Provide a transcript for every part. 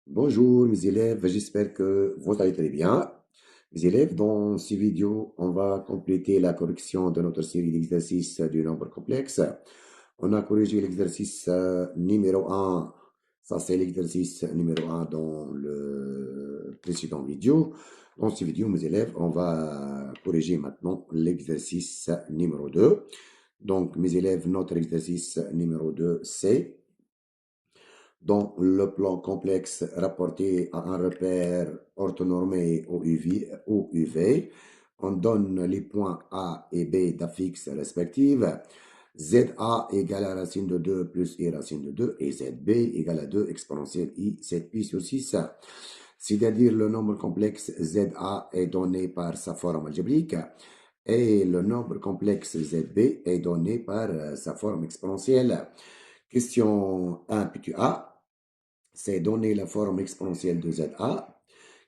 Bonjour mes élèves, j'espère que vous allez très bien. Mes élèves, dans cette vidéo, on va compléter la correction de notre série d'exercices du nombre complexe. On a corrigé l'exercice numéro un. Ça, c'est l'exercice numéro un dans le précédent vidéo. Dans cette vidéo, mes élèves, on va corriger maintenant l'exercice numéro 2. Donc, mes élèves, notre exercice numéro 2, c'est dans le plan complexe rapporté à un repère orthonormé au UV, on donne les points A et B d'affixes respectives. ZA égale à racine de 2 plus I racine de 2 et ZB égale à 2 exponentielle I 7pi sur 6. C'est-à-dire le nombre complexe ZA est donné par sa forme algébrique et le nombre complexe ZB est donné par sa forme exponentielle. Question 1, puis A, c'est donner la forme exponentielle de ZA.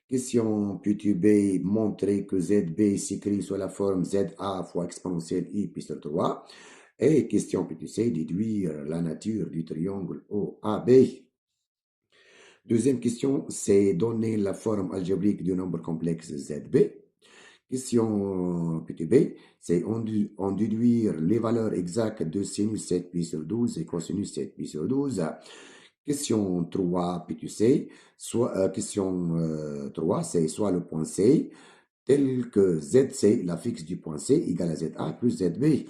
Question petit b, montrer que ZB s'écrit sous la forme ZA fois exponentielle I puissance 3. Et question petit c, déduire la nature du triangle OAB. Deuxième question, c'est donner la forme algébrique du nombre complexe ZB. Question petit b, c'est en déduire les valeurs exactes de sinus 7 pi sur 12 et cosinus 7 pi sur 12. Question 3, puis C, question 3, c'est soit le point C, tel que ZC, la fixe du point C, égale à ZA plus ZB.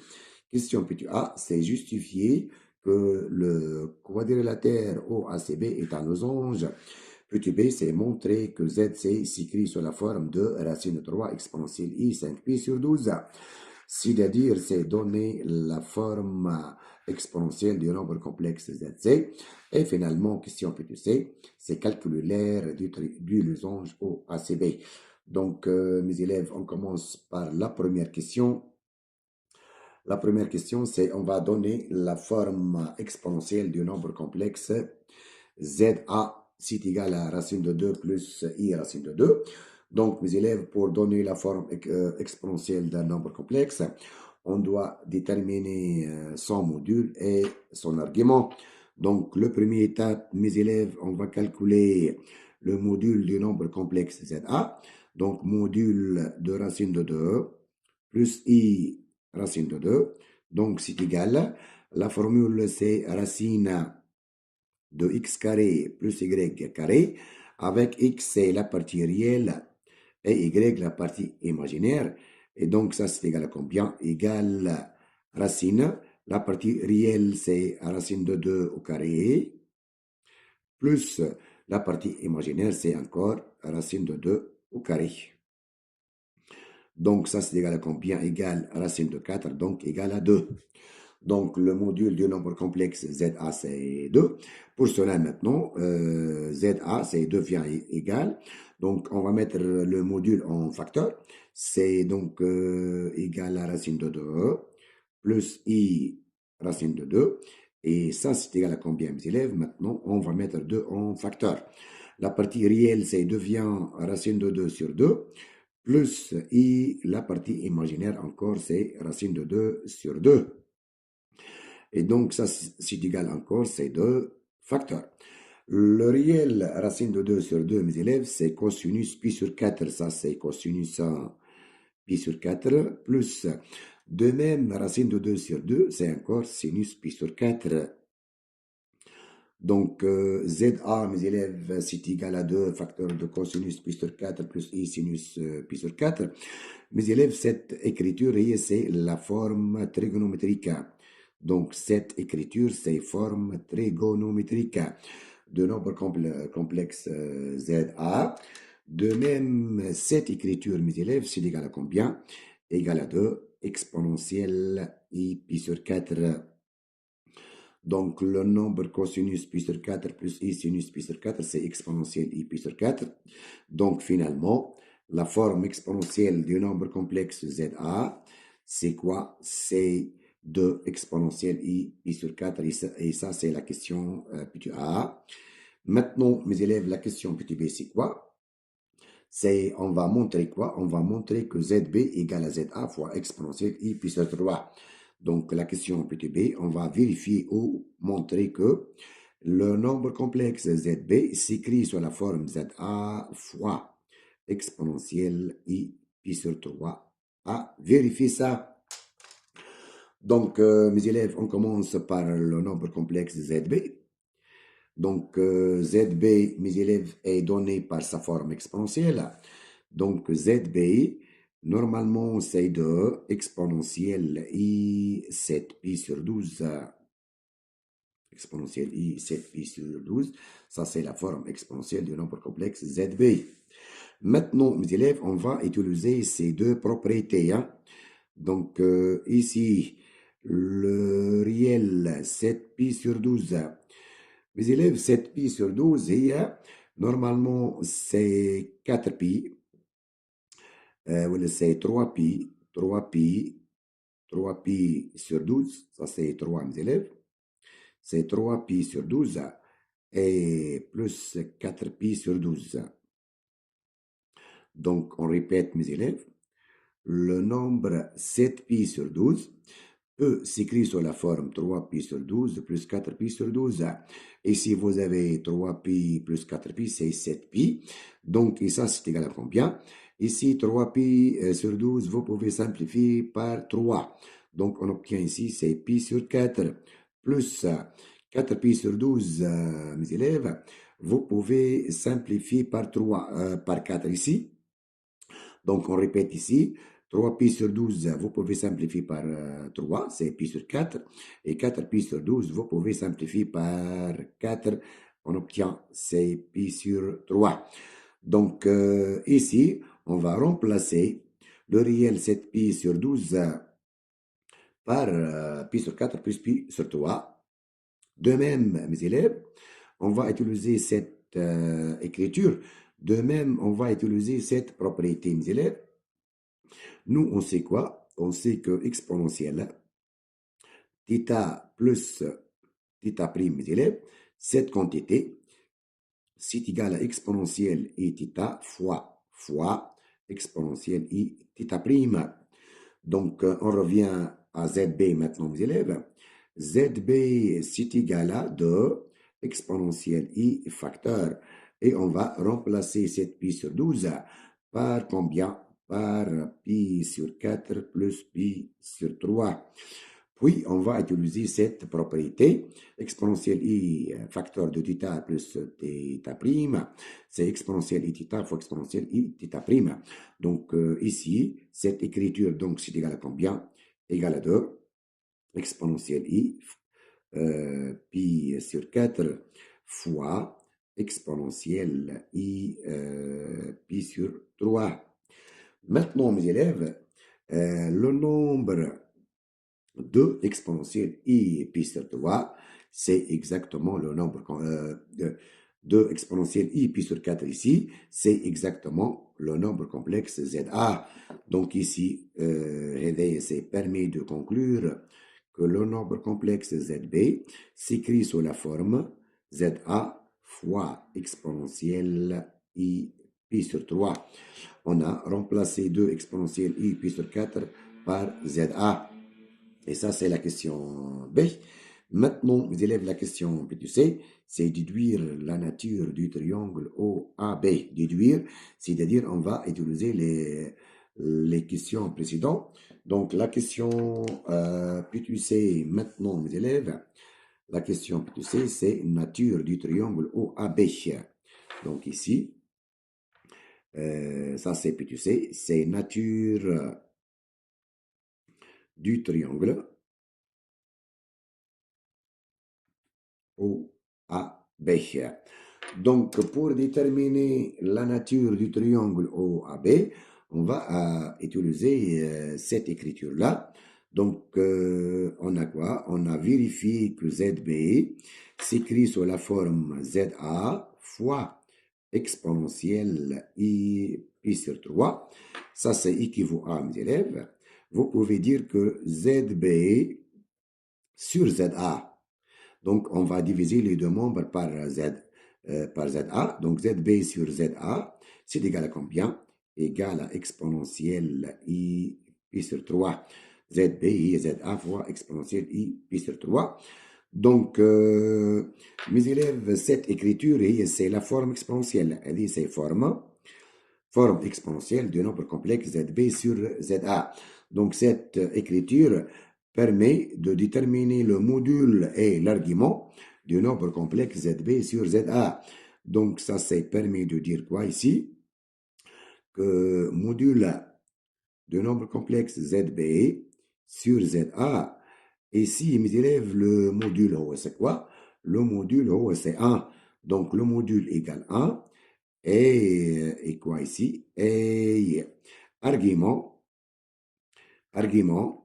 Question petit A, c'est justifier que le quadrilatère OACB est un losange. Petit B, c'est montrer que ZC s'écrit sous la forme de racine de 3 exponentielle I 5pi sur 12. C'est-à-dire, c'est donner la forme exponentielle du nombre complexe ZC. Et finalement, question petit c, c'est calculer l'aire du losange OACB. Donc, mes élèves, on commence par la première question. La première question, c'est on va donner la forme exponentielle du nombre complexe ZA, c'est égal à racine de 2 plus I racine de 2. Donc, mes élèves, pour donner la forme exponentielle d'un nombre complexe, on doit déterminer son module et son argument. Donc, le premier étape, mes élèves, on va calculer le module du nombre complexe ZA. Donc, module de racine de 2 plus I racine de 2. Donc, c'est égal. La formule, c'est racine de x carré plus y carré, avec x, c'est la partie réelle, et y, la partie imaginaire. Et donc, ça, c'est égal à combien? Égal racine. La partie réelle, c'est racine de 2 au carré, plus la partie imaginaire, c'est encore racine de 2 au carré. Donc, ça, c'est égal à combien? Égal racine de 4, donc égal à 2. Donc, le module du nombre complexe ZA, c'est 2. Pour cela, maintenant, ZA, c'est devient égal. Donc, on va mettre le module en facteur. C'est donc égal à racine de 2 plus I racine de 2. Et ça, c'est égal à combien, mes élèves? Maintenant, on va mettre 2 en facteur. La partie réelle, c'est devient racine de 2 sur 2 plus I, la partie imaginaire encore, c'est racine de 2 sur 2. Et donc, ça, c'est égal encore, c'est 2 facteurs. Le réel racine de 2 sur 2, mes élèves, c'est cosinus pi sur 4. Ça, c'est cosinus pi sur 4, plus de même, racine de 2 sur 2, c'est encore sinus pi sur 4. Donc, ZA, mes élèves, c'est égal à 2 facteurs de cosinus pi sur 4 plus I sinus pi sur 4. Mes élèves, cette écriture, c'est la forme trigonométrique. Donc, cette écriture, c'est forme trigonométrique de nombre complexe ZA. De même, cette écriture, mes élèves, c'est égal à combien? Égal à 2 exponentielle I pi sur 4. Donc, le nombre cosinus pi sur 4 plus I sinus pi sur 4, c'est exponentielle I pi sur 4. Donc, finalement, la forme exponentielle du nombre complexe ZA, c'est quoi? C'est 2 exponentielle I pi sur 4. Et ça c'est la question petit a. Maintenant, mes élèves, la question petit b, c'est quoi? C'est, on va montrer quoi? On va montrer que ZB égale à ZA fois exponentielle I pi sur 3. Donc, la question petit b, on va vérifier ou montrer que Le nombre complexe ZB s'écrit sous la forme ZA fois exponentielle I pi sur 3. À vérifier ça. Donc, mes élèves, on commence par le nombre complexe ZB. Donc, ZB, mes élèves, est donné par sa forme exponentielle. Donc, ZB, normalement, c'est de exponentielle I 7 pi sur 12. Exponentielle I 7 pi sur 12. Ça, c'est la forme exponentielle du nombre complexe ZB. Maintenant, mes élèves, on va utiliser ces deux propriétés. Hein. Donc, ici, le réel 7 pi sur 12. Mes élèves, 7 pi sur 12, normalement, c'est 4 pi. Voilà, c'est 3 pi, 3 pi, 3 pi sur 12. Ça, c'est 3, mes élèves. C'est 3 pi sur 12 et plus 4 pi sur 12. Donc, on répète, mes élèves. Le nombre 7 pi sur 12 peut s'écrire sous la forme 3 pi sur 12 plus 4 pi sur 12. Et si vous avez 3 pi plus 4 pi, c'est 7 pi. Donc, et ça, c'est égal à combien? Ici, 3 pi sur 12, vous pouvez simplifier par 3. Donc, on obtient ici, c'est pi sur 4 plus 4 pi sur 12, mes élèves. Vous pouvez simplifier par 3, par 4 ici. Donc, on répète ici. 3 pi sur 12, vous pouvez simplifier par 3, c'est pi sur 4. Et 4 pi sur 12, vous pouvez simplifier par 4. On obtient c'est pi sur 3. Donc, ici, on va remplacer le réel 7 pi sur 12 par pi sur 4 plus pi sur 3. De même, mes élèves, on va utiliser cette écriture. De même, on va utiliser cette propriété, mes élèves. Nous, on sait quoi? On sait que exponentielle, θ plus θ prime, mes élèves, cette quantité, c'est égal à exponentielle i θ fois exponentielle i θ prime. Donc, on revient à ZB maintenant, mes élèves. ZB, c'est égal à 2 exponentielle i facteur. Et on va remplacer cette pi sur 12 par combien? Par pi sur 4 plus pi sur 3. Puis, on va utiliser cette propriété. Exponentielle i facteur de θ plus θ prime. C'est exponentielle i θ fois exponentielle i θ prime. Donc, ici, cette écriture, donc, c'est égal à combien? Égal à 2 exponentielle i pi sur 4 fois exponentielle i pi sur 3. Maintenant, mes élèves, le nombre de exponentielle i pi sur 3, c'est exactement le nombre de exponentielle i pi sur 4 ici, c'est exactement le nombre complexe ZA. Donc ici, c'est permis de conclure que le nombre complexe ZB s'écrit sous la forme ZA fois exponentielle i pi sur 3. On a remplacé 2 exponentielle i pi sur 4 par ZA. Et ça, c'est la question B. Maintenant, mes élèves, la question B, tu sais, c'est déduire la nature du triangle OAB. Déduire, c'est-à-dire on va utiliser les questions précédentes. Donc, la question P2C, maintenant, mes élèves, la question P2C, c'est nature du triangle OAB. Donc, ici, ça c'est P2C, c'est nature du triangle OAB. Donc, pour déterminer la nature du triangle OAB, on va utiliser cette écriture-là. Donc, on a quoi? On a vérifié que ZB s'écrit sous la forme ZA fois exponentielle I pi sur 3. Ça, c'est équivaut à, mes élèves. Vous pouvez dire que ZB sur ZA. Donc, on va diviser les deux membres par par ZA. Donc, ZB sur ZA, c'est égal à combien? Égal à exponentielle I pi sur 3. ZB et ZA fois exponentielle I pi sur 3. Donc, mes élèves, cette écriture, c'est la forme exponentielle. Elle dit, c'est forme exponentielle du nombre complexe ZB sur ZA. Donc, cette écriture permet de déterminer le module et l'argument du nombre complexe ZB sur ZA. Donc, ça, c'est permis de dire quoi ici? Que module de nombre complexe ZB sur ZA. Et si mes élèves, le module, c'est quoi? Le module, c'est 1. Donc, le module égale 1. Et quoi ici? Et argument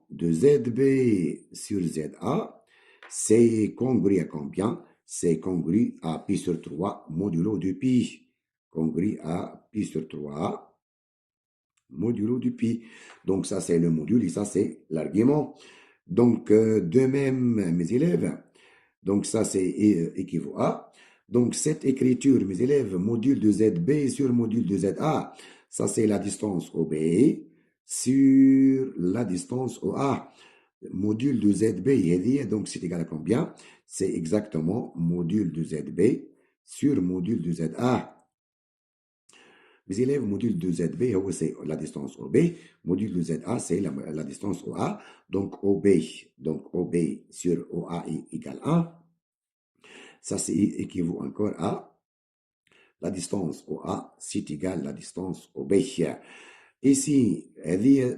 de ZB sur ZA, c'est congru à combien? C'est congru à pi sur 3 modulo de pi. Congru à pi sur 3 modulo du pi. Donc, ça, c'est le module et ça, c'est l'argument. Donc, de même, mes élèves, donc ça, c'est équivaut à. Donc, cette écriture, mes élèves, module de ZB sur module de ZA, ça, c'est la distance OB sur la distance OA. Module de ZB, donc c'est égal à combien? C'est exactement module de ZB sur module de ZA. Mes élèves, module de ZB, c'est la distance OB. Module de ZA, c'est la distance OA. Donc OB sur OA égale 1. Ça, c'est équivaut encore à la distance OA, c'est égal à la distance OB. Ici,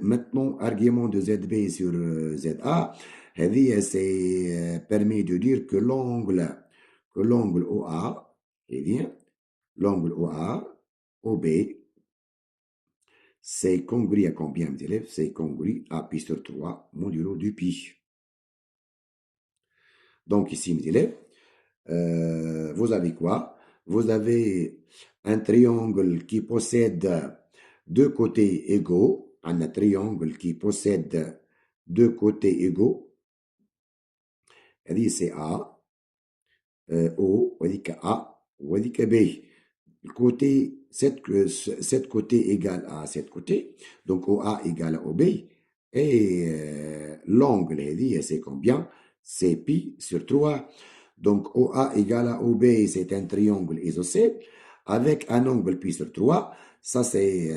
maintenant, argument de ZB sur ZA, c'est permet de dire que l'angle OA, l'angle OA, OB, c'est congru à combien, mes élèves? C'est congru à pi sur 3 modulo du pi. Donc ici, mes élèves, vous avez quoi? Vous avez un triangle qui possède deux côtés égaux. Un triangle qui possède deux côtés égaux. C'est A, O, on dit que A, on dit que B. Le côté, 7 côtés égale à 7 côtés. Donc OA égale à OB. Et l'angle, c'est combien? C'est pi sur 3. Donc OA égale à OB, c'est un triangle isocèle avec un angle pi sur 3. Ça, c'est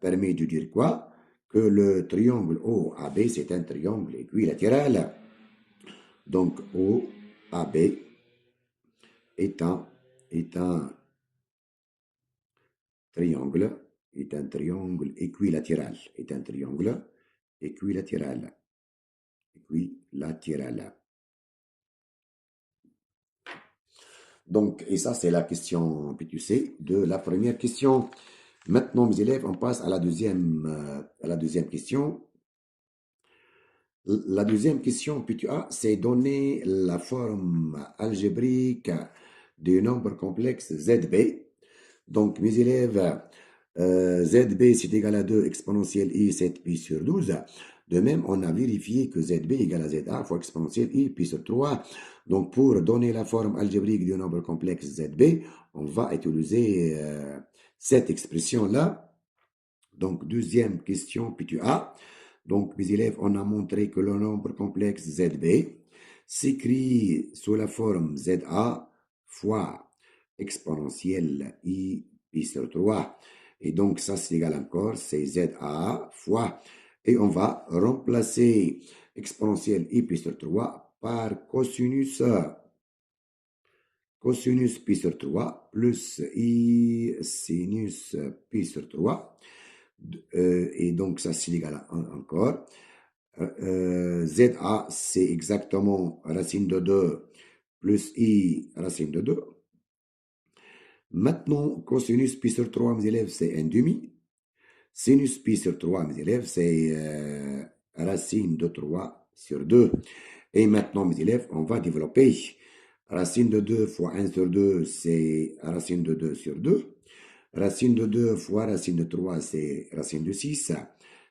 permet de dire quoi? Que le triangle OAB, c'est un triangle équilatéral. Donc OAB est un triangle, équilatéral. Est un triangle équilatéral. Donc, et ça, c'est la question PQC de la première question. Maintenant, mes élèves, on passe à la deuxième question. La deuxième question, PQA, c'est donner la forme algébrique du nombre complexe ZB. Donc, mes élèves, ZB, c'est égal à 2 exponentielle I 7 pi sur 12. De même, on a vérifié que ZB égale à ZA fois exponentielle I pi sur 3. Donc, pour donner la forme algébrique du nombre complexe ZB, on va utiliser cette expression-là. Donc, deuxième question, PQA. Donc, mes élèves, on a montré que le nombre complexe ZB s'écrit sous la forme ZA fois exponentielle I pi sur 3. Et donc, ça, c'est égal encore, c'est ZA fois, et on va remplacer exponentielle I pi sur 3 par cosinus pi sur 3 plus I sinus pi sur 3. Et donc, ça, c'est égal à 1 encore. ZA, c'est exactement racine de 2 plus I racine de 2. Maintenant, cosinus pi sur 3, mes élèves, c'est 1 demi. Sinus pi sur 3, mes élèves, c'est racine de 3 sur 2. Et maintenant, mes élèves, on va développer. Racine de 2 fois 1 sur 2, c'est racine de 2 sur 2. Racine de 2 fois racine de 3, c'est racine de 6.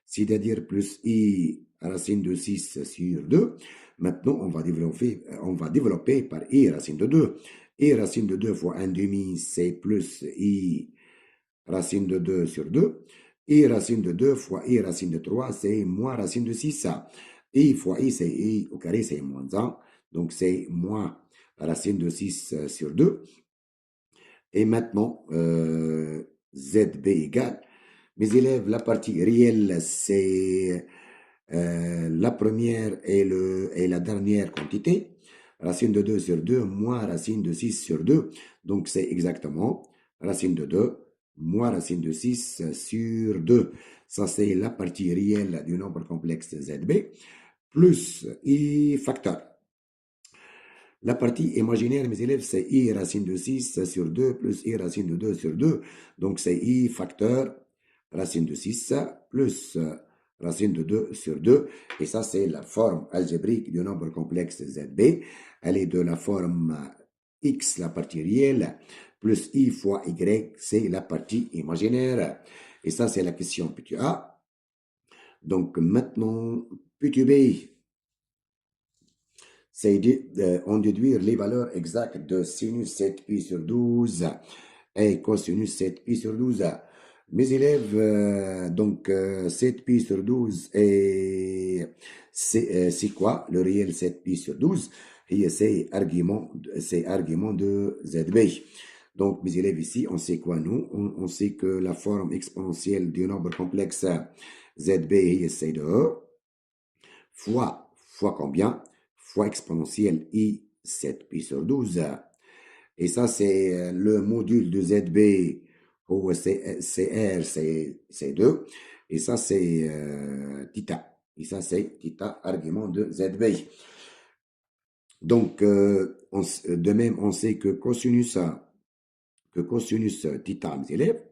C'est-à-dire plus I racine de 6 sur 2. Maintenant, on va développer par I racine de 2. I racine de 2 fois 1 demi, c'est plus I racine de 2 sur 2. I racine de 2 fois I racine de 3, c'est moins racine de 6. I fois I, c'est I au carré, c'est moins 1. Donc, c'est moins racine de 6 sur 2. Et maintenant, ZB égale. Mes élèves, la partie réelle, c'est la première et la dernière quantité. Racine de 2 sur 2 moins racine de 6 sur 2. Donc, c'est exactement racine de 2 moins racine de 6 sur 2. Ça, c'est la partie réelle du nombre complexe ZB, plus I facteur. La partie imaginaire, mes élèves, c'est I racine de 6 sur 2 plus I racine de 2 sur 2. Donc, c'est I facteur racine de 6 plus racine de 2 sur 2. Et ça, c'est la forme algébrique du nombre complexe ZB. Elle est de la forme X, la partie réelle, plus I fois Y, c'est la partie imaginaire. Et ça, c'est la question petit A. Donc, maintenant, petit B. C'est on déduire les valeurs exactes de sinus 7pi sur 12 et cosinus 7pi sur 12. Mes élèves, donc 7pi sur 12, et c'est quoi le réel 7pi sur 12? Et c'est argument de ZB. Donc, mes élèves, ici, on sait quoi, nous? On sait que la forme exponentielle du nombre complexe ZB, c'est de fois combien? Fois exponentielle I 7pi sur 12. Et ça, c'est le module de ZB au CR, c'est 2. Et ça, c'est θ. Et ça, c'est θ, argument de ZB. Donc, de même, on sait que cosinus θ, mes élèves,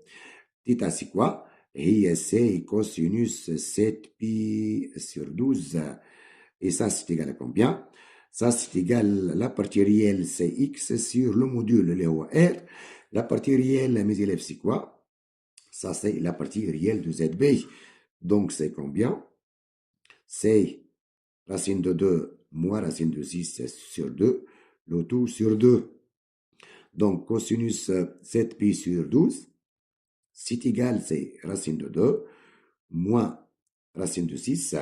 θ, c'est quoi? Et c'est cosinus 7pi sur 12. Et ça, c'est égal à combien? Ça, c'est égal, la partie réelle, c'est X sur le module, le R. La partie réelle, mes élèves, c'est quoi? Ça, c'est la partie réelle de ZB. Donc, c'est combien? C'est racine de 2 moins racine de 6 sur 2, le tout sur 2. Donc, cosinus 7pi sur 12, c'est égal, c'est racine de 2 moins racine de 6.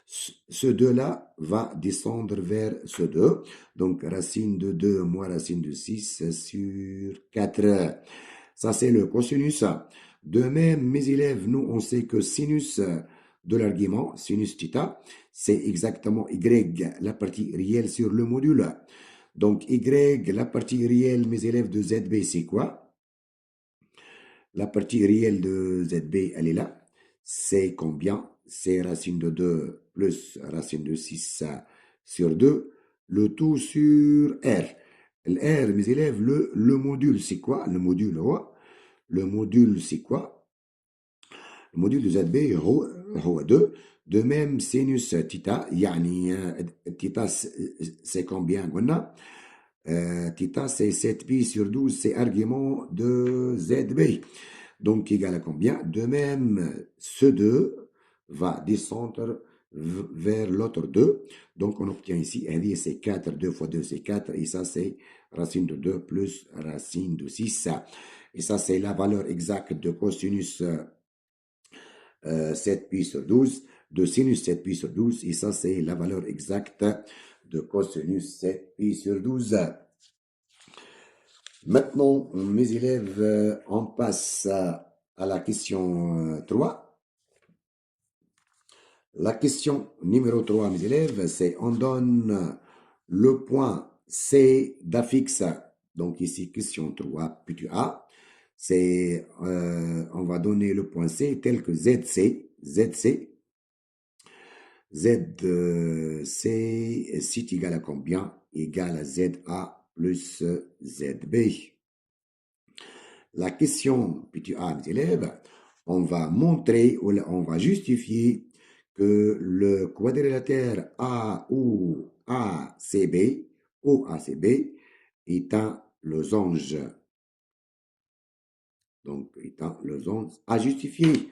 Ce 2-là va descendre vers ce 2. Donc, racine de 2 moins racine de 6 sur 4. Ça, c'est le cosinus. De même, mes élèves, nous, on sait que sinus de l'argument, sinus θ, c'est exactement Y, la partie réelle sur le module. Donc, Y, la partie réelle, mes élèves, de ZB, c'est quoi? La partie réelle de ZB, elle est là. C'est combien? C'est racine de 2 plus racine de 6 sur 2, le tout sur R. Le R, mes élèves, le module, c'est quoi? Le module, le module, c'est quoi? Le module de ZB, هو 2. De même, sinus θ, يعني θ, c'est combien? قلنا θ, c'est 7pi sur 12, c'est argument de ZB. Donc, égal à combien? De même, ce 2 va descendre vers l'autre 2. Donc, on obtient ici, c'est 4, 2 fois 2, c'est 4. Et ça, c'est racine de 2 plus racine de 6. Et ça, c'est la valeur exacte de cosinus 7pi sur 12, de sinus 7pi sur 12. Et ça, c'est la valeur exacte de cosinus 7pi sur 12. Maintenant, mes élèves, on passe à la question 3. La question numéro 3, mes élèves, c'est on donne le point C d'affixe. Donc ici, question 3, petit a. C'est, on va donner le point C tel que ZC. ZC. ZC, c'est égal à combien? Égal à ZA plus ZB. La question, petit a, mes élèves, on va montrer, ou on va justifier que le quadrilatère AOACB est un losange. Donc, est un losange à justifier.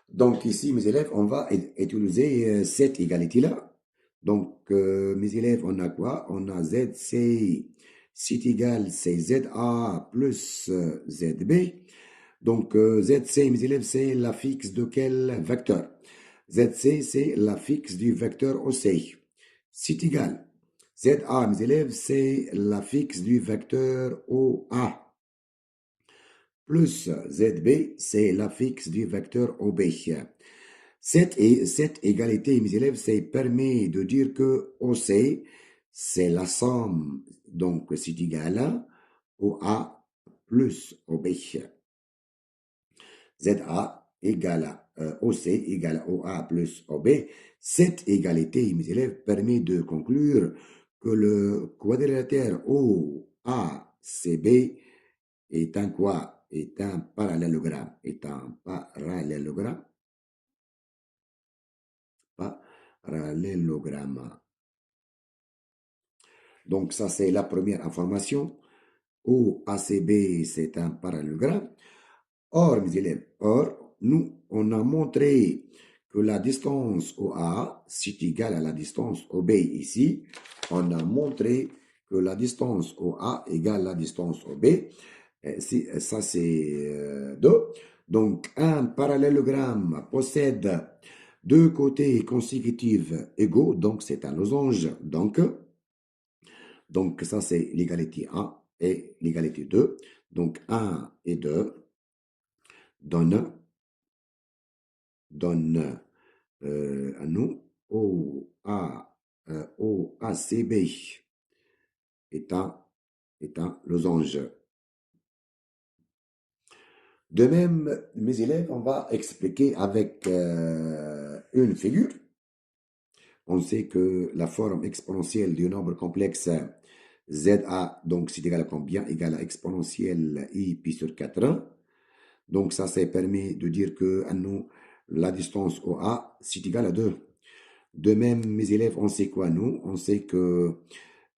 Donc, ici, mes élèves, on va utiliser cette égalité-là. Donc, mes élèves, on a quoi? On a ZC, c'est égal, c'est ZA plus ZB. Donc, ZC, mes élèves, c'est la fixe de quel vecteur? ZC, c'est la fixe du vecteur OC. C'est égal. ZA, mes élèves, c'est la fixe du vecteur OA. Plus ZB, c'est la fixe du vecteur OB. Cette égalité, mes élèves, ça permet de dire que OC, c'est la somme, donc c'est égal à OA plus OB. ZA égale à OC égale à OA plus OB. Cette égalité, mes élèves, permet de conclure que le quadrilatère OACB est un quoi? Est un parallélogramme. Est un parallélogramme. Parallélogramme. Donc, ça, c'est la première information. OACB, c'est un parallélogramme. Or, mes élèves, nous, on a montré que la distance OA, c'est égal à la distance OB ici. On a montré que la distance OA égale la distance OB. Ça, c'est 2. Donc, un parallélogramme possède deux côtés consécutifs égaux, donc c'est un losange. Donc ça, c'est l'égalité 1 et l'égalité 2. Donc, 1 et 2 donne à nous OACB est un losange. De même, mes élèves, on va expliquer avec une figure. On sait que la forme exponentielle du nombre complexe ZA, donc c'est égal à combien? Égal à exponentielle I pi sur 4. Donc ça permet de dire que nous, la distance OA, c'est égal à 2. De même, mes élèves, on sait quoi nous? On sait que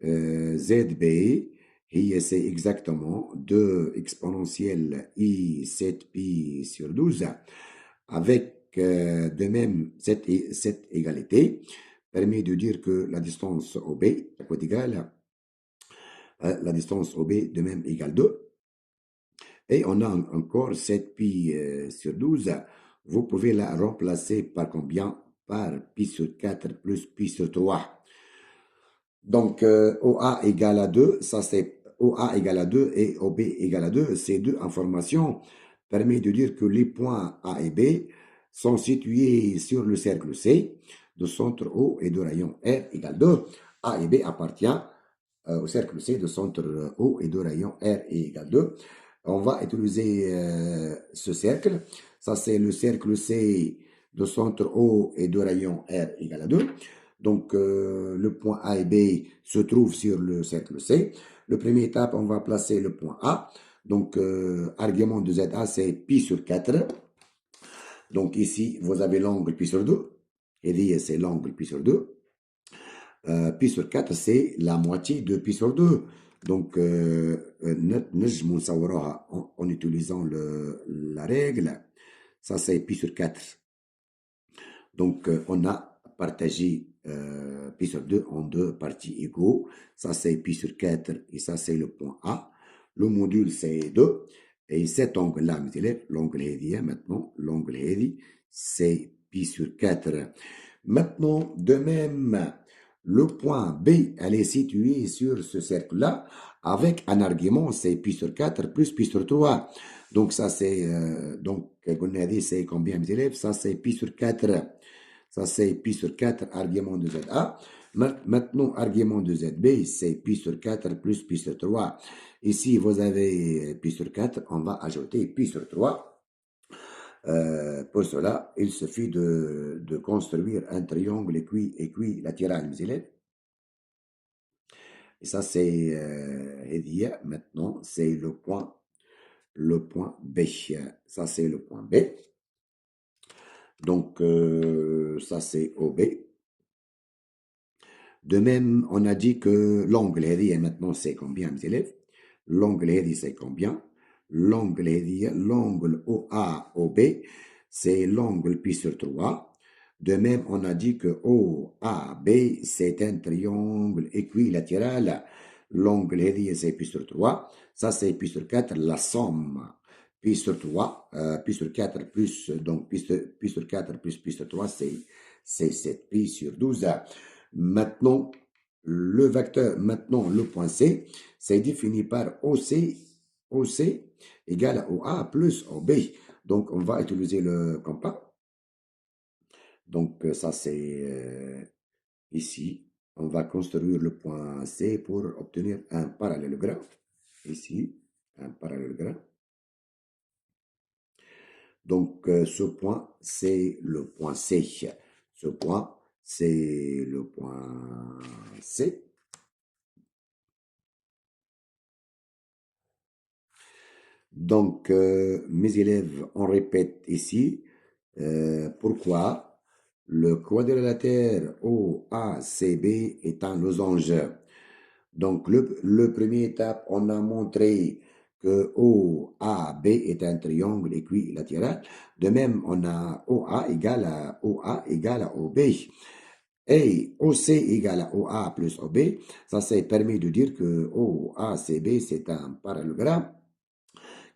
ZB, c'est exactement 2 exponentielle I 7 pi sur 12. Avec de même cette égalité permet de dire que la distance OB est égale à la distance OB de même égale 2. Et on a encore 7 pi sur 12. Vous pouvez la remplacer par combien? Par pi sur 4 plus pi sur 3. Donc, OA égale à 2, ça c'est OA égale à 2 et OB égale à 2. Ces deux informations permettent de dire que les points A et B sont situés sur le cercle C de centre O et de rayon R égale 2. A et B appartiennent au cercle C de centre O et de rayon R égale 2. On va utiliser ce cercle. Ça, c'est le cercle C de centre O et de rayon R égale à 2. Donc, le point A et B se trouvent sur le cercle C. Le premier étape, on va placer le point A. Donc, argument de ZA, c'est pi sur 4. Donc, ici, vous avez l'angle pi sur 2. Et dit, c'est l'angle pi sur 2. Pi sur 4, c'est la moitié de pi sur 2. Donc, en utilisant la règle, ça c'est pi sur 4. Donc, on a partagé pi sur 2 en deux parties égaux. Ça c'est pi sur 4 et ça c'est le point A. Le module c'est 2. Et cet angle-là, mes élèves, l'angle hédi, maintenant, l'angle hédi, c'est pi sur 4. Maintenant, de même, le point B, elle est située sur ce cercle-là avec un argument, c'est pi sur 4 plus pi sur 3. Donc, ça, c'est, donc, on a dit, c'est combien, mes élèves? Ça, c'est pi sur 4. Ça, c'est pi sur 4, argument de ZA. Maintenant, argument de ZB, c'est pi sur 4 plus pi sur 3. Ici, vous avez pi sur 4, on va ajouter pi sur 3. Pour cela, il suffit de construire un triangle équilatéral, mes élèves. Et ça, c'est maintenant, c'est le point B. Ça, c'est le point B. Donc, ça, c'est OB. De même, on a dit que l'angle et maintenant, c'est combien, mes élèves? L'angle c'est combien? L'angle OA-OB, c'est l'angle pi sur 3. De même, on a dit que OAB, c'est un triangle équilatéral. L'angle c'est pi sur 3. Ça, c'est pi sur 4, la somme. Pi sur 3, pi sur 4 plus, donc pi sur 4 plus pi sur 3, c'est 7 pi sur 12. Maintenant, le vecteur, maintenant, le point C, c'est défini par OC égale à OA plus OB. Donc, on va utiliser le compas. Donc, ça, c'est ici. On va construire le point C pour obtenir un parallélogramme. Ici, un parallélogramme. Donc, ce point, c'est le point C. Ce point, c'est le point C. Donc, mes élèves, on répète ici pourquoi le quadrilatère OACB est un losange. Donc, le première étape, on a montré que OAB est un triangle équilatéral. De même, on a OA égale à OB. Et OC égale à OA plus OB. Ça, permet de dire que OACB, c'est un parallélogramme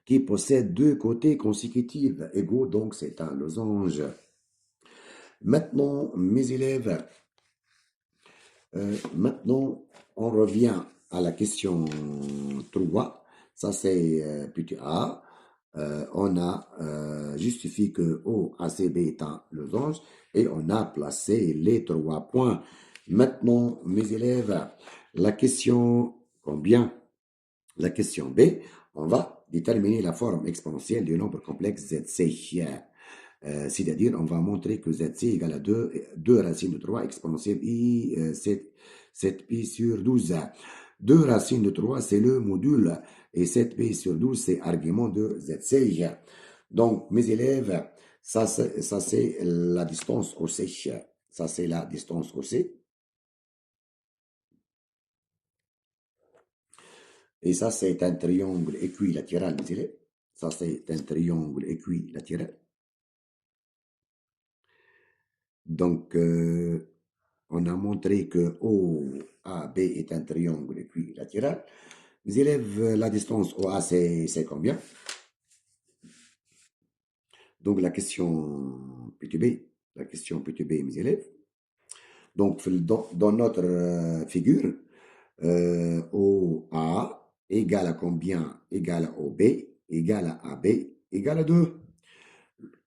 qui possède deux côtés consécutifs égaux, donc c'est un losange. Maintenant, mes élèves, maintenant, on revient à la question 3. Ça, c'est petit a. On a justifié que OACB est un losange et on a placé les 3 points. Maintenant, mes élèves, la question combien? La question B, on va déterminer la forme exponentielle du nombre complexe ZC. C'est-à-dire, on va montrer que ZC égale à 2 racines de 3 exponentielle I 7 pi sur 12. 2 racines de 3, c'est le module, et 7 pi sur 12, c'est argument de ZC. Donc, mes élèves, ça c'est la distance OC. Ça, c'est la distance OC. Et ça, c'est un triangle équilatéral, mes élèves. Ça, c'est un triangle équilatéral. Donc, on a montré que OAB est un triangle équilatéral. Mes élèves, la distance OA, c'est combien? Donc, la question petit b, mes élèves. Donc, dans notre figure, OA égale à combien? Égale à OB, égale à AB, égale à 2.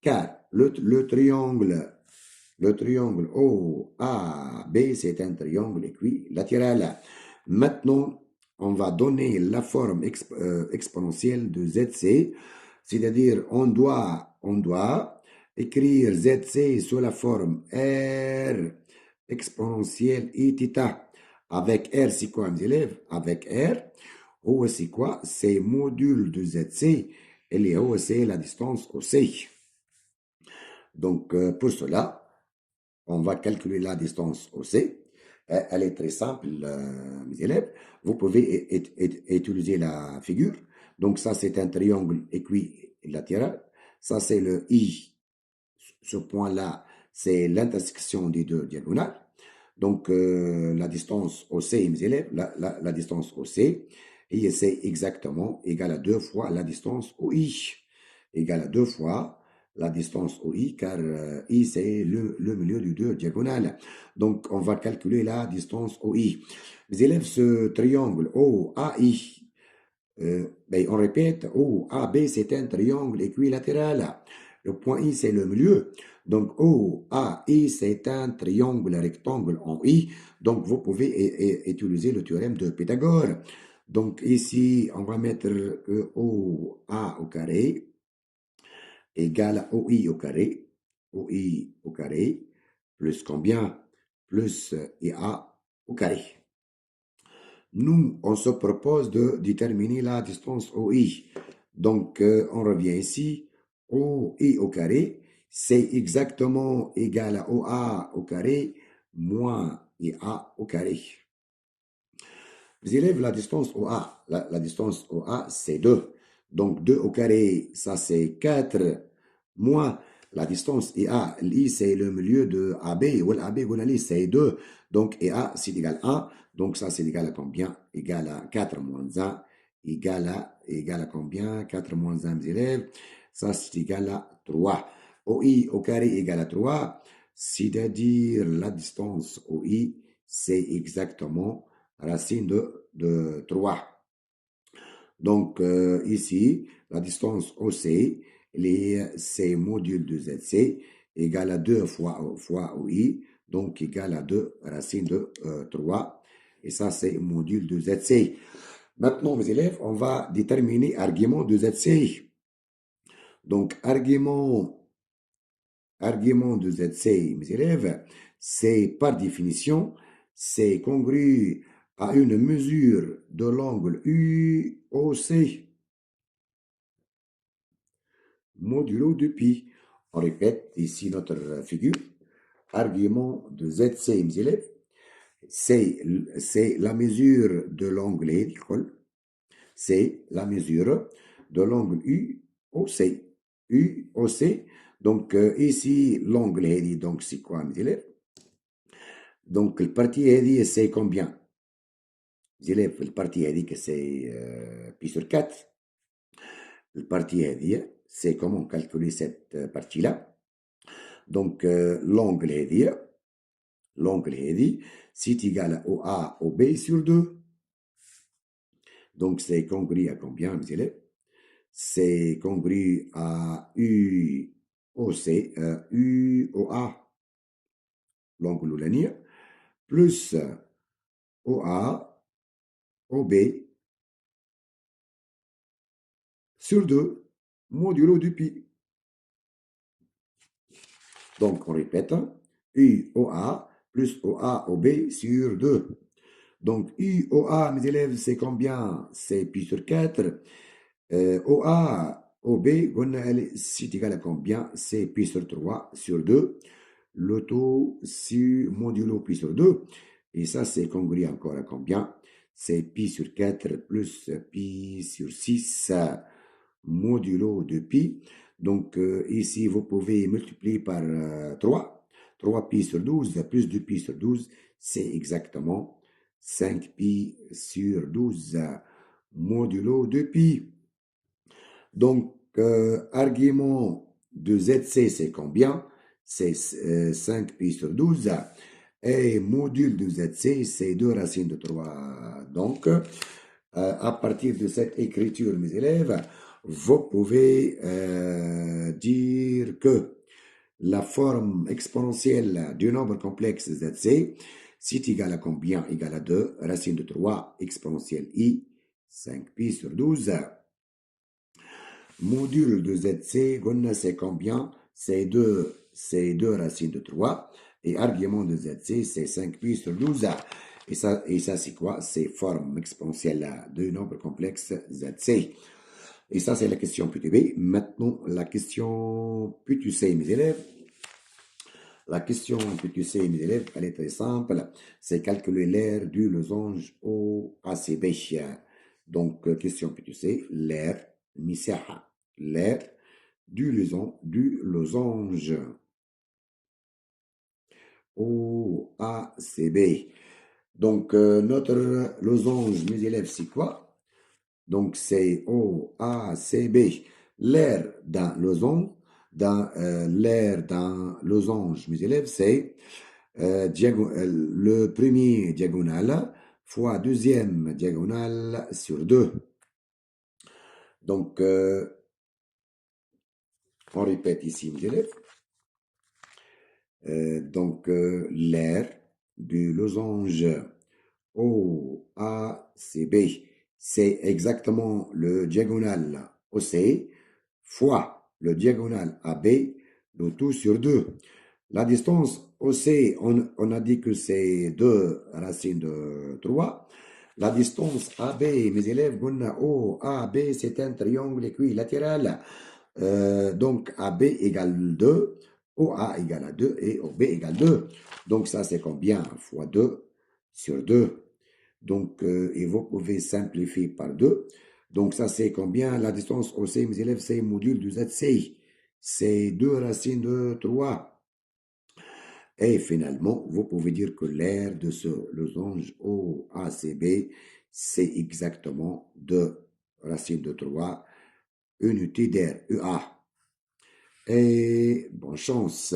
Car le triangle OAB, c'est un triangle équilatéral. Maintenant, on va donner la forme exponentielle de ZC, c'est-à-dire on doit écrire ZC sous la forme R exponentielle Iθ. Avec R, c'est quoi, mes élèves? Avec R, O, c'est quoi? C'est module de ZC, et les O, c'est la distance OC. Donc, pour cela, on va calculer la distance OC. Elle est très simple, mes élèves. Vous pouvez utiliser la figure. Donc, ça, c'est un triangle équilatéral. Ça, c'est le I. Ce point-là, c'est l'intersection des deux diagonales. Donc, la distance OC, mes élèves, la distance OC, et c'est exactement égal à 2 fois la distance OI. Égal à 2 fois la distance OI, car I, c'est le milieu du deux diagonales. Donc, on va calculer la distance OI. Mes élèves, ce triangle OAI, on répète, OAB, c'est un triangle équilatéral. Le point I, c'est le milieu. Donc, OAI, c'est un triangle rectangle en I. Donc, vous pouvez utiliser le théorème de Pythagore. Donc, ici, on va mettre que OA au carré égale à OI au carré. OI au carré, plus combien? Plus IA au carré. Nous, on se propose de déterminer la distance OI. Donc, on revient ici. OI au carré, c'est exactement égal à OA au carré moins IA au carré. Vous élèves la distance OA. La distance OA, c'est 2. Donc, 2 au carré, ça c'est 4 moins la distance IA. I, c'est le milieu de AB. Ou l'AB, c'est 2. Donc, IA, c'est égal à 1. Donc, ça, c'est égal à combien? Égal à 4 moins 1. Égal à combien? 4 moins 1, mes élèves. Ça, c'est égal à 3. OI au carré égal à 3. C'est-à-dire la distance OI, c'est exactement racine de 3. Donc, ici, la distance OC, c'est module de ZC égale à 2 fois OI, donc égale à 2 racine de 3. Et ça, c'est module de ZC. Maintenant, mes élèves, on va déterminer argument de ZC. Donc, argument de ZC, mes élèves, c'est par définition, c'est congru à une mesure de l'angle UOC modulo de pi. On répète ici notre figure. Argument de ZC, mes élèves, c'est la mesure de l'angle école. C'est la mesure de l'angle UOC. UOC. Donc, ici, l'angle est donc c'est quoi, mes élèves? Donc, le parti est c'est combien? Mes élèves, le parti est que c'est pi sur 4. Le parti est c'est comment calculer cette partie-là. Donc, l'angle est c'est égal au A au B sur 2. Donc, c'est congru à combien, mes élèves? C'est congru à U au C, U au A, l'angle linéaire, plus au A au B sur 2, modulo du pi. Donc, on répète, U au A plus au A au B sur 2. Donc, U au A, mes élèves, c'est combien? C'est pi sur 4. Au A, au B, c'est égal à combien? C'est pi sur 3 sur 2. Le taux sur modulo pi sur 2. Et ça, c'est congru encore à combien? C'est pi sur 4 plus pi sur 6 modulo de pi. Donc, ici, vous pouvez multiplier par 3. 3 pi sur 12 plus 2 pi sur 12, c'est exactement 5 pi sur 12 modulo de pi. Donc, argument de ZC, c'est combien? C'est 5 pi sur 12. Et module de ZC, c'est 2 racines de 3. Donc, à partir de cette écriture, mes élèves, vous pouvez dire que la forme exponentielle du nombre complexe ZC, c'est égal à combien? Égal à 2 racine de 3 exponentielle I, 5 pi sur 12. Module de ZC, c'est combien? C'est 2 racines de 3. Et argument de ZC, c'est 5 pi sur 12. Et ça c'est quoi? C'est forme exponentielle de nombre complexe ZC. Et ça, c'est la question PTB. Maintenant, la question PTC, mes élèves. La question PTC, mes élèves, elle est très simple. C'est calculer l'aire du losange au ACB. Donc, question PTC, l'aire, misaha. L'aire du losange au ACB. Donc, notre losange, mes élèves, c'est quoi? Donc, c'est OACB. L'aire d'un losange, l'aire d'un losange, mes élèves, c'est le premier diagonal fois deuxième diagonale sur 2. Donc, on répète ici, mes élèves. Donc, l'aire du losange OACB, c'est exactement le diagonal OC fois le diagonal AB, le tout sur 2. La distance OC, on a dit que c'est 2 racines de 3. La distance AB, mes élèves, OAB, c'est un triangle équilatéral. Donc, AB égale 2, OA égale à 2 et OB égale 2. Donc, ça, c'est combien? Fois 2 sur 2. Donc, et vous pouvez simplifier par 2. Donc, ça, c'est combien? La distance OC, mes élèves, c'est module de ZC. C'est 2 racines de 3. Et finalement, vous pouvez dire que l'aire de ce losange OACB, c'est exactement 2 racines de 3, unité d'air, UA. Et bonne chance.